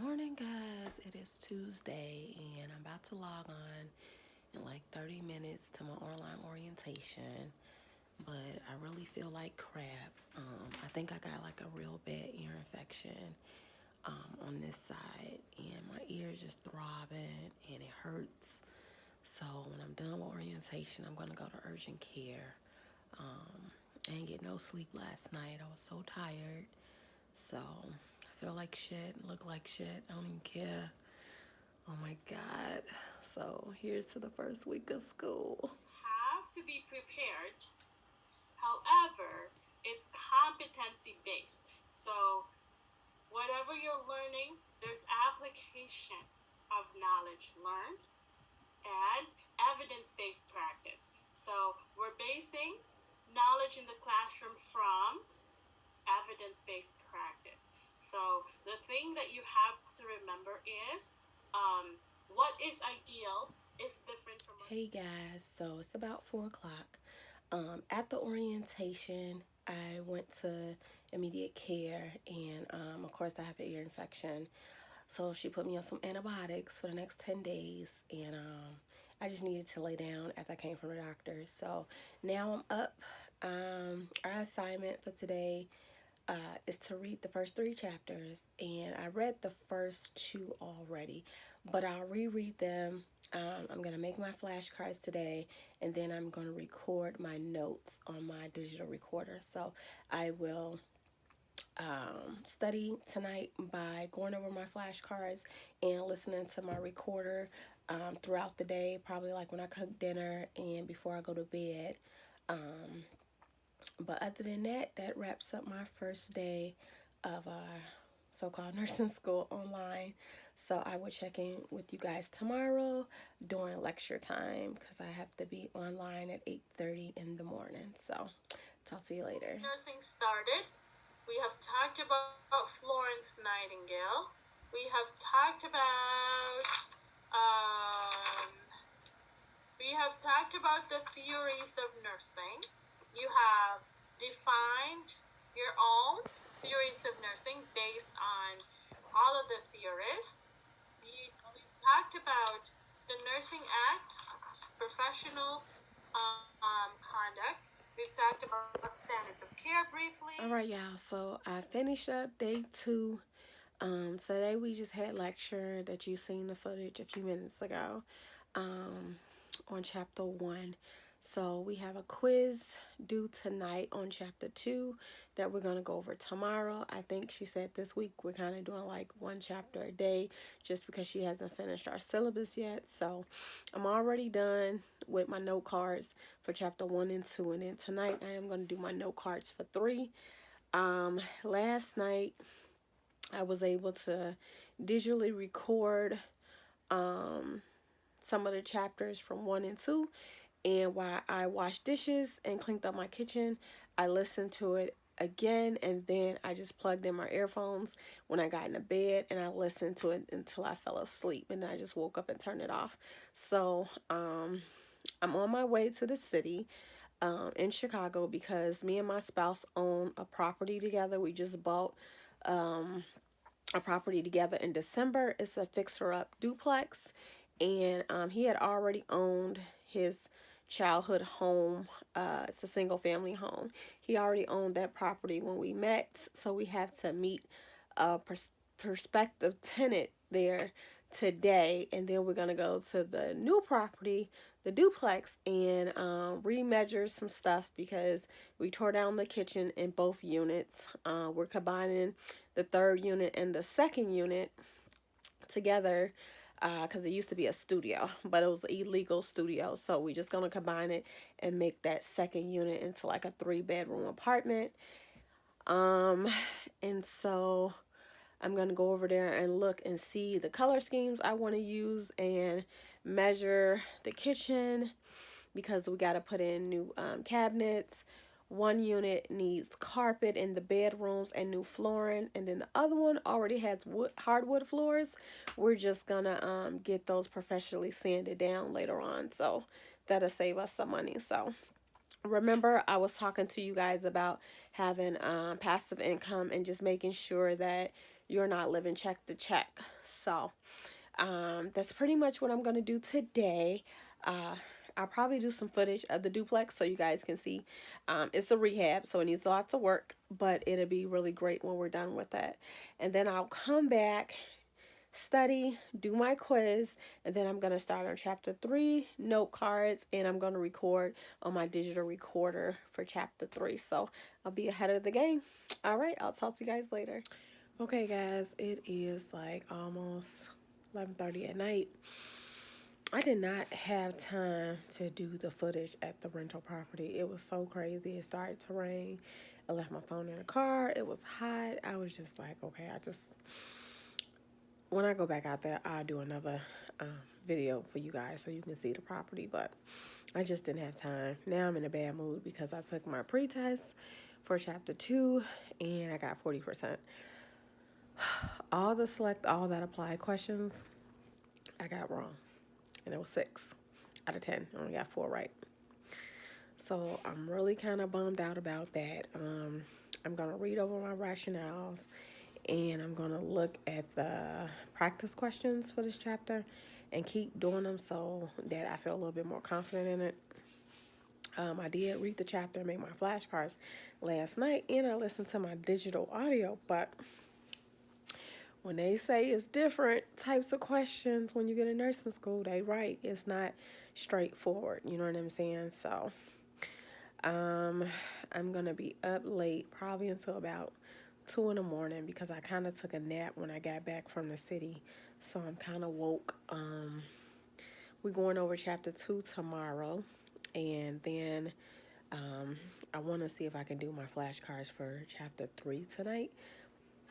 Morning, guys. It is Tuesday, and I'm about to log on in like 30 minutes to my online orientation. But I really feel like crap. I think I got like a real bad ear infection on this side, and my ear is just throbbing and it hurts. So when I'm done with orientation, I'm gonna go to urgent care. I didn't get no sleep last night. I was so tired. So I feel like shit, look like shit. I don't even care. Oh my God. So here's to the first week of school. Have to be prepared. However, it's competency based. So, whatever you're learning, there's application of knowledge learned and evidence based practice. So, we're basing knowledge in the classroom from evidence based practice. So, the thing that you have to remember is what is ideal is different from what. Hey guys, so it's about 4 o'clock. At the orientation, I went to immediate care, and of course, I have an ear infection. So she put me on some antibiotics for the next 10 days, and I just needed to lay down after I came from the doctor. So now I'm up. Our assignment for today is to read the first 3 chapters, and I read the first 2 already, but I'll reread them. I'm gonna make my flashcards today, and then I'm gonna record my notes on my digital recorder. So I will study tonight by going over my flashcards and listening to my recorder throughout the day, probably like when I cook dinner and before I go to bed. Um, but other than that, that wraps up my first day of so-called nursing school online. So I will check in with you guys tomorrow during lecture time because I have to be online at 8:30 in the morning. So talk to you later. Nursing started. We have talked about Florence Nightingale. We have talked about um, the theories of nursing. You have defined your own theories of nursing based on all of the theorists. We've talked about the Nursing Act, professional conduct. We've talked about standards of care briefly. All right, y'all. So I finished up day 2. Today we just had lecture that you seen the footage a few minutes ago on chapter 1. So we have a quiz due tonight on chapter 2 that we're going to go over tomorrow. I think she said this week we're kind of doing like 1 chapter a day just because she hasn't finished our syllabus yet. So I'm already done with my note cards for chapter 1 and 2. And then tonight I am going to do my note cards for 3. Last night I was able to digitally record some of the chapters from 1 and 2. And while I washed dishes and cleaned up my kitchen, I listened to it again, and then I just plugged in my earphones when I got into bed and I listened to it until I fell asleep, and then I just woke up and turned it off. So I'm on my way to the city in Chicago because me and my spouse own a property together. We just bought a property together in December. It's a fixer-up duplex, and he had already owned his childhood home. It's a single family home. He already owned that property when we met, so we have to meet a prospective tenant there today, and then we're gonna go to the new property, the duplex, and remeasure some stuff because we tore down the kitchen in both units. We're combining the third unit and the second unit together because it used to be a studio, but it was an illegal studio. So we just gonna combine it and make that second unit into like a 3-bedroom apartment. And so I'm gonna go over there and look and see the color schemes I want to use and measure the kitchen because we got to put in new cabinets. One unit needs carpet in the bedrooms and new flooring, and then the other one already has hardwood floors. We're just gonna get those professionally sanded down later on, so that'll save us some money. So remember, I was talking to you guys about having passive income and just making sure that you're not living check to check. So that's pretty much what I'm going to do today. I'll probably do some footage of the duplex so you guys can see. It's a rehab, so it needs lots of work, but it'll be really great when we're done with that. And then I'll come back, study, do my quiz, and then I'm going to start on chapter 3, note cards, and I'm going to record on my digital recorder for chapter 3. So I'll be ahead of the game. All right, I'll talk to you guys later. Okay, guys, it is like almost 11:30 at night. I did not have time to do the footage at the rental property. It was so crazy. It started to rain. I left my phone in the car. It was hot. I was just like, okay, when I go back out there, I'll do another video for you guys so you can see the property. But I just didn't have time. Now I'm in a bad mood because I took my pretest for chapter 2 and I got 40%. All that apply questions, I got wrong. And it was 6 out of 10. I only got 4 right. So I'm really kind of bummed out about that. I'm going to read over my rationales and I'm going to look at the practice questions for this chapter and keep doing them so that I feel a little bit more confident in it. I did read the chapter and make my flashcards last night, and I listened to my digital audio, but when they say it's different types of questions when you get in nursing school, they right. It's not straightforward. You know what I'm saying? So I'm going to be up late, probably until about 2 in the morning because I kind of took a nap when I got back from the city. So I'm kind of woke. We're going over chapter 2 tomorrow. And then I want to see if I can do my flashcards for chapter 3 tonight.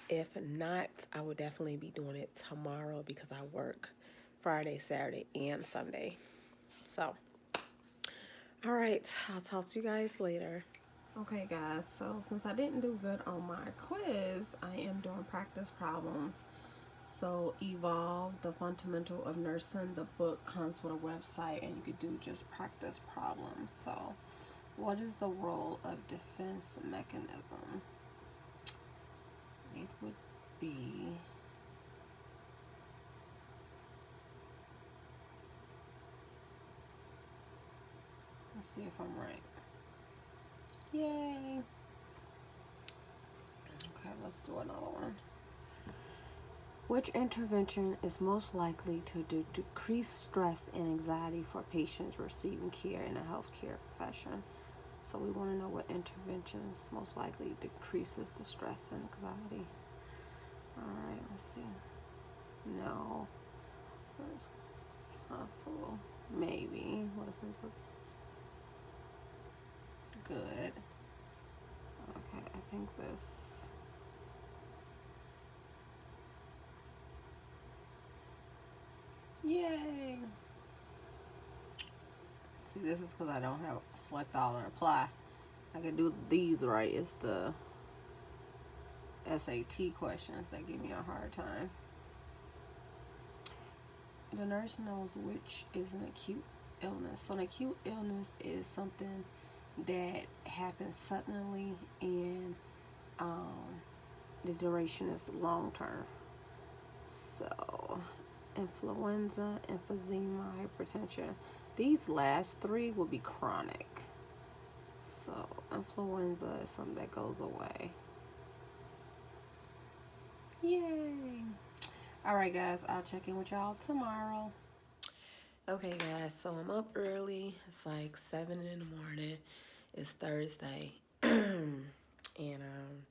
If not, I will definitely be doing it tomorrow because I work Friday, Saturday, and Sunday. So, all right, I'll talk to you guys later. Okay, guys, so since I didn't do good on my quiz, I am doing practice problems. So, Evolve, the Fundamental of Nursing, the book comes with a website and you could do just practice problems. So, what is the role of defense mechanism? It would be let's see if I'm right. Yay! Okay, let's do another one. Which intervention is most likely to decrease stress and anxiety for patients receiving care in a healthcare profession? So we want to know what interventions most likely decreases the stress and anxiety. Alright, let's see. No. Where's possible? Maybe. What is it? Good. Okay, I think this. Yay! See, this is because I don't have select all and apply. I can do these right. It's the SAT questions that give me a hard time. The nurse knows which is an acute illness. So an acute illness is something that happens suddenly and the duration is long term. So influenza, emphysema, hypertension. These last 3 will be chronic. So influenza is something that goes away. Yay! Alright guys, I'll check in with y'all tomorrow. Okay guys, so I'm up early. It's like 7 in the morning. It's Thursday. And I'm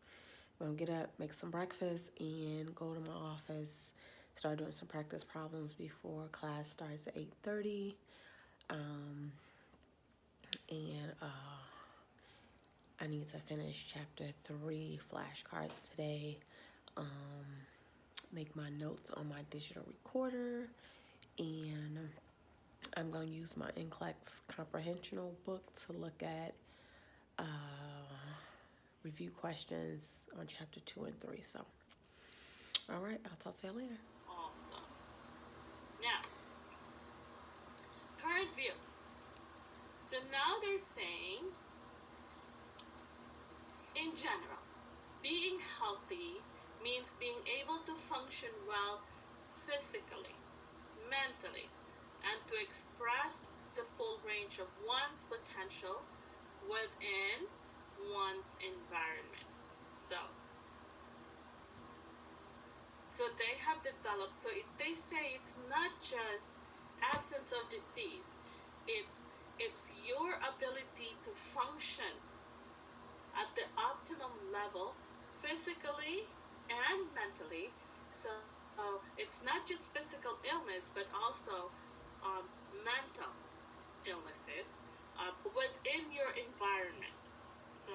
gonna get up, make some breakfast, and go to my office. Start doing some practice problems before class starts at 8:30. And I need to finish chapter 3 flashcards today. Make my notes on my digital recorder, and I'm going to use my NCLEX comprehensional book to look at review questions on chapter 2 and 3. So, all right, I'll talk to you later. Awesome. Now, current views. So now they're saying, in general, being healthy means being able to function well physically, mentally, and to express the full range of one's potential within one's environment. So, so they have developed, so they say it's not just absence of disease, it's your ability to function at the optimum level physically and mentally. So it's not just physical illness, but also mental illnesses within your environment. So,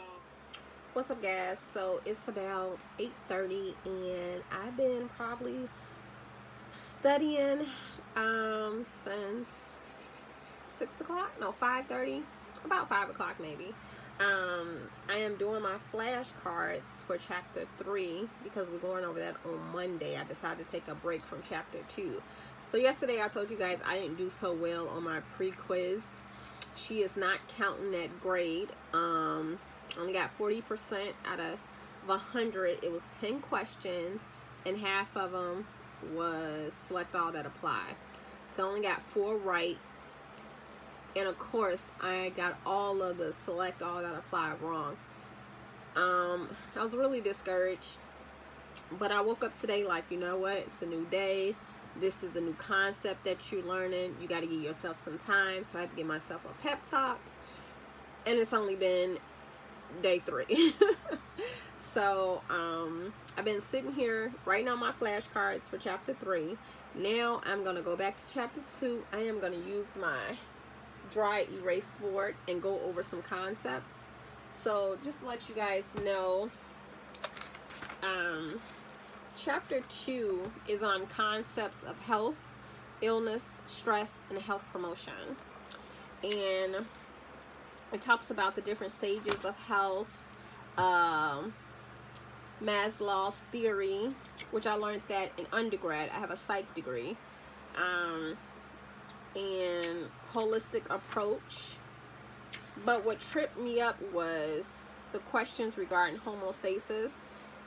What's up, guys? So it's about 8:30, and I've been probably studying since 6 o'clock. No, 5:30. About 5 o'clock maybe. I am doing my flashcards for chapter 3 because we're going over that on Monday. I decided to take a break from chapter 2. So yesterday I told you guys I didn't do so well on my pre-quiz. She is not counting that grade. Only got 40% out of 100. It was 10 questions, and half of them was select all that apply. So I only got 4 right. And of course, I got all of the select all that apply wrong. I was really discouraged. But I woke up today like, you know what? It's a new day. This is a new concept that you're learning. You got to give yourself some time. So I had to give myself a pep talk. And it's only been day 3. So I've been sitting here writing on my flashcards for chapter 3. Now I'm going to go back to chapter 2. I am going to use my dry erase board and go over some concepts. So just to let you guys know, chapter 2 is on concepts of health, illness, stress, and health promotion. And it talks about the different stages of health, Maslow's theory, which I learned that in undergrad. I have a psych degree. And holistic approach. But what tripped me up was the questions regarding homeostasis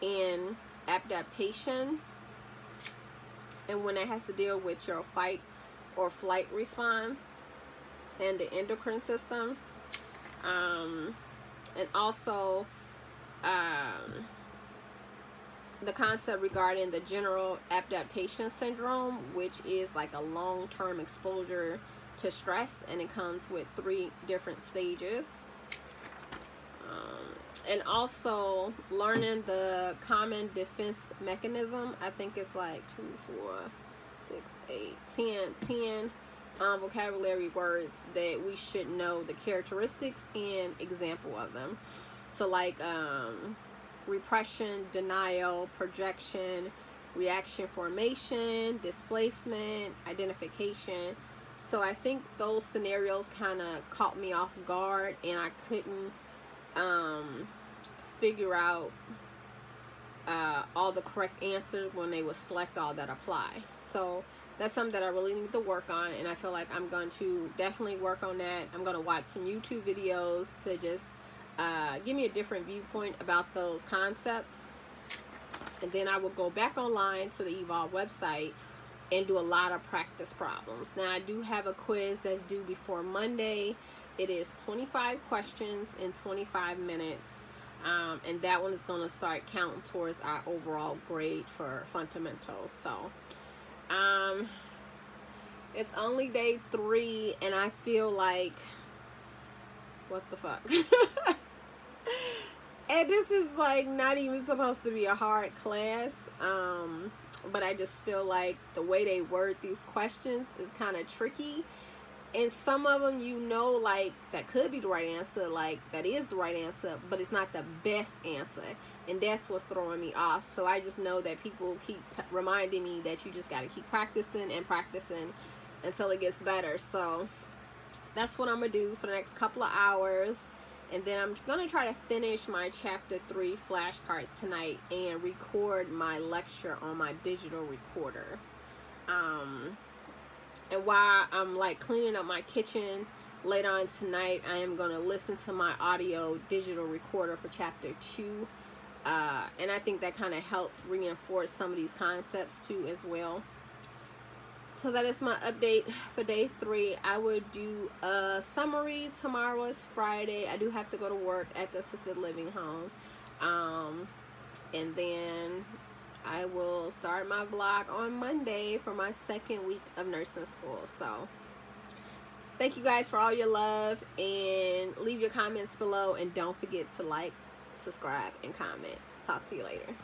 and adaptation, and when it has to deal with your fight or flight response and the endocrine system, and also the concept regarding the general adaptation syndrome, which is like a long-term exposure to stress, and it comes with 3 different stages. And also learning the common defense mechanism. I think it's like 2, 4, 6, 8, 10 vocabulary words that we should know the characteristics and example of them. So like repression, denial, projection, reaction formation, displacement, identification. So I think those scenarios kind of caught me off guard, and I couldn't figure out all the correct answers when they would select all that apply. So that's something that I really need to work on, and I feel like I'm going to definitely work on that. I'm going to watch some YouTube videos to just give me a different viewpoint about those concepts, and then I will go back online to the Evolve website and do a lot of practice problems. Now I do have a quiz that's due before Monday. It is 25 questions in 25 minutes, and that one is going to start counting towards our overall grade for fundamentals. So it's only day 3, and I feel like, what the fuck? And this is like not even supposed to be a hard class, but I just feel like the way they word these questions is kind of tricky. And some of them, you know, like that could be the right answer, like that is the right answer, but it's not the best answer, and that's what's throwing me off. So I just know that people keep reminding me that you just got to keep practicing and practicing until it gets better. So that's what I'm gonna do for the next couple of hours, and then I'm gonna try to finish my chapter 3 flashcards tonight and record my lecture on my digital recorder. And while I'm like cleaning up my kitchen later on tonight, I am going to listen to my audio digital recorder for chapter 2. And I think that kind of helps reinforce some of these concepts too as well. So that is my update for day 3. I will do a summary. Tomorrow is Friday. I do have to go to work at the assisted living home. And then I will start my vlog on Monday for my 2nd week of nursing school. So thank you guys for all your love, and leave your comments below, and don't forget to like, subscribe, and comment. Talk to you later.